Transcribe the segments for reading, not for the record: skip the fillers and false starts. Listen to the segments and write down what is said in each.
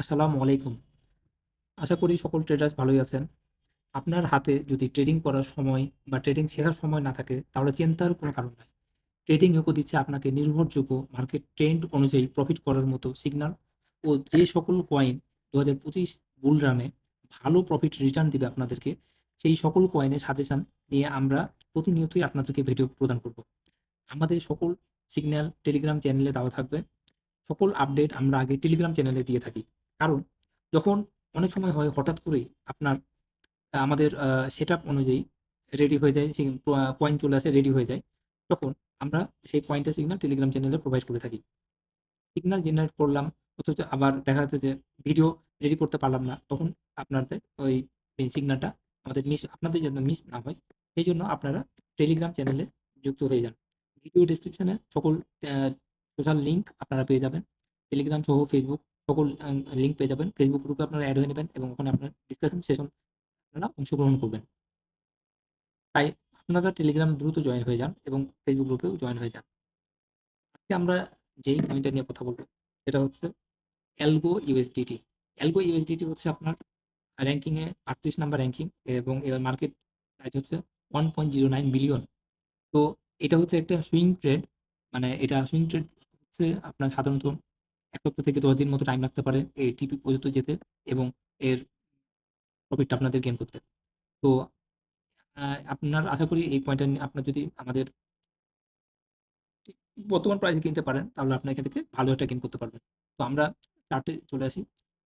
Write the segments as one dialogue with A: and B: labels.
A: আসসালামু আলাইকুম। আশা করি সকল ট্রেডার্স ভালোই আছেন। আপনার হাতে যদি ট্রেডিং করার সময় বা ট্রেডিং শেখার সময় না থাকে, তাহলে চিন্তার কোনো কারণ নাই। ট্রেডিং ইউকো দিচ্ছে আপনাকে নির্ভরযোগ্য মার্কেট ট্রেন্ড অনুযায়ী প্রফিট করার মতো সিগন্যাল ও যে সকল কয়েন ২০২৫ বুল রানে ভালো প্রফিট রিটার্ন দিবে আপনাদেরকে, সেই সকল কয়েনের সাজেশন নিয়ে আমরা প্রতিনিয়তই আপনাদেরকে ভিডিও প্রদান করব। আমাদের সকল সিগন্যাল টেলিগ্রাম চ্যানেলে দেওয়া থাকবে। সকল আপডেট আমরা আগে টেলিগ্রাম চ্যানেলে দিয়ে থাকি। কারণ যখন অনেক সময় হয় হঠাৎ করেই আপনার আমাদের সেটআপ অনুযায়ী রেডি হয়ে যায়, সেই কয়েন চলে আসে, রেডি হয়ে যায়। তখন আমরা সেই কয়েনটার সিগন্যাল টেলিগ্রাম চ্যানেলে প্রোভাইড করে থাকি। সিগন্যাল জেনারেট করলাম, অথচ আবার দেখা যাচ্ছে যে ভিডিও রেডি করতে পারলাম না। তখন আপনাদের ওই সিগন্যালটা আমাদের মিস, আপনাদের যেন মিস না হয়, সেইজন্য আপনারা টেলিগ্রাম চ্যানেলে যুক্ত হয়ে যান। ভিডিও ডেসক্রিপশনে সকল আ সোশ্যাল লিঙ্ক আপনারা পেয়ে যাবেন। টেলিগ্রাম সহ ফেসবুক সকল লিঙ্ক পেয়ে যাবেন। ফেসবুক গ্রুপে আপনারা এড হয়ে নিবেন এবং ওখানে আপনার ডিসকাশন সেশন আপনারা অংশগ্রহণ করবেন। তাই আপনারা টেলিগ্রাম দ্রুত জয়েন হয়ে যান এবং ফেসবুক গ্রুপেও জয়েন হয়ে যান। আজকে আমরা যেই পয়েন্টটা নিয়ে কথা বলব, সেটা হচ্ছে অ্যালগো ইউএসডিটি। অ্যালগো ইউএসডিটি হচ্ছে আপনার র‍্যাংকিংয়ে ৩৮ নাম্বার র‍্যাংকিং এবং এর মার্কেট প্রাইস হচ্ছে 1.09 বিলিয়ন। তো এটা হচ্ছে একটা সুইং ট্রেড। মানে এটা সুইং ট্রেড হচ্ছে আপনার সাধারণত ১ সপ্তাহ থেকে ১০ দিন মতো টাইম লাগতে পারে এই টিপি পর্যন্ত যেতে এবং এর প্রফিটটা আপনাদের গেইন করতে। তো আ আপনার আশা করি এই পয়েন্টটা নিয়ে আপনার যদি আমাদের বর্তমান প্রাইসে কিনতে পারেন, তাহলে আপনি এখান থেকে ভালো একটা গেইন করতে পারবেন। তো আমরা চার্টে চলে আসি।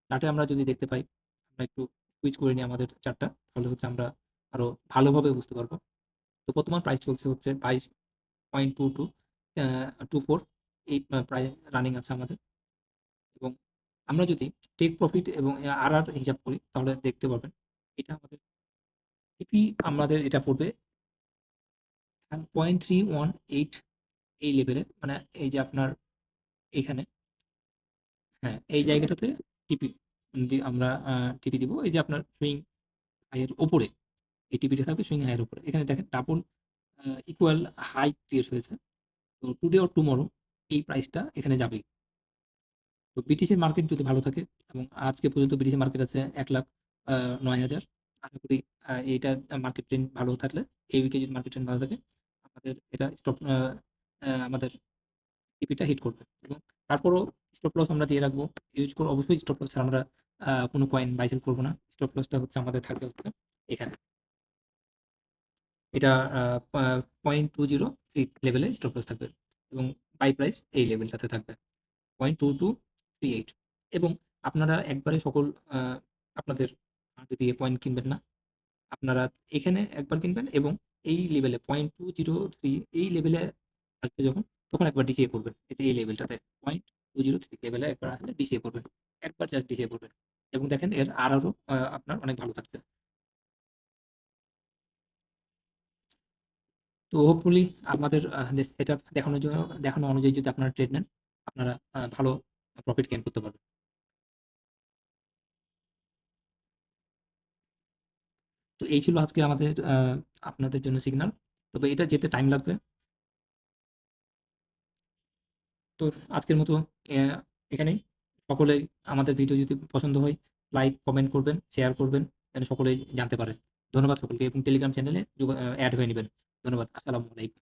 A: চার্টে আমরা যদি দেখতে পাই, আমরা একটু সুইচ করে নিই আমাদের চার্টটা। তাহলে হচ্ছে আমরা আরো ভালোভাবে বুঝতে পারব। তো বর্তমান প্রাইস চলছে হচ্ছে 22.22 আ 24 এই প্রায় রানিং আছে আমাদের। এবং আমরা যদি টেক প্রফিট এবং আরআর হিসাব করি, তাহলে দেখতে পারবেন এটা আমাদের টিপি, আমাদের এটা পড়বে 0.318 এই লেভেলে। মানে এই যে আপনার এখানে, হ্যাঁ, এই জায়গাটাতে টিপি আমরা টিপি দিব। এই যে আপনার সুইং হাই এর উপরে, এই টিপিটা থাকবে সুইং হাই এর উপরে। এখানে দেখেন ডাবল ইকুয়াল হাই ক্রিয়েট হয়েছে। তো টুডে অর টুমরো এই প্রাইসটা এখানে যাবেই। তো বিটিসির মার্কেট যদি ভালো থাকে, এবং আজকে পর্যন্ত বিটিসি মার্কেট আছে ১,০৯,০০০। আশা করি এইটা মার্কেট ট্রেন্ড ভালো থাকলে, এই উইকে যদি মার্কেট ট্রেন্ড ভালো থাকে, আমাদের এটা স্টপ আমাদের টিপিটা হিট করবে। এবং তারপরও স্টপ লস আমরা দিয়ে রাখবো। ইউজ করে অবশ্যই স্টপ লস ছাড়া আমরা কোনো কয়েন বাই সেল করব না। স্টপ লসটা হচ্ছে আমাদের থাকবে হচ্ছে এখানে। এটা আ পা 0.203 লেভেলে স্টপ লস থাকবে এবং বাই প্রাইস এই লেভেলটাতে থাকবে। 0.2238। এবং আপনারা একবারে সকল আ আপনাদের হাতে দিয়ে কয়েন কিনবেন না। আপনারা এখানে একবার কিনবেন এবং এই লেভেলে 0.203 এই লেভেলে আসবে যখন, তখন একবার ডিসিএ করবেন। এতে এই লেভেলটাতে 0.203 লেভেলে একবার আসলে ডিসিএ করবেন। একবার জাস্ট ডিসিএ করবেন। এবং দেখেন এর আরআরও আপনার অনেক ভালো থাকছে। তো হোপফুলি আমাদের যে সেটআপ দেখানোর জন্য, দেখানো অনুযায়ী যদি আপনারা ট্রেড নেন, আপনারা ভালো প্রফিট গেইন করতে পারবেন। তো এই ছিল আজকে আমাদের আপনাদের জন্য সিগনাল। তবে এটা যেতে টাইম লাগবে। তো আজকের মতো অ্যা এখানেই। সকলেই আমাদের ভিডিও যদি পছন্দ হয়, লাইক, কমেন্ট করবেন, শেয়ার করবেন, যেন সকলেই জানতে পারে। ধন্যবাদ সকলকে এবং টেলিগ্রাম চ্যানেলে এড হয়ে নিবেন। ধন্যবাদ। আসসালামু আলাইকুম।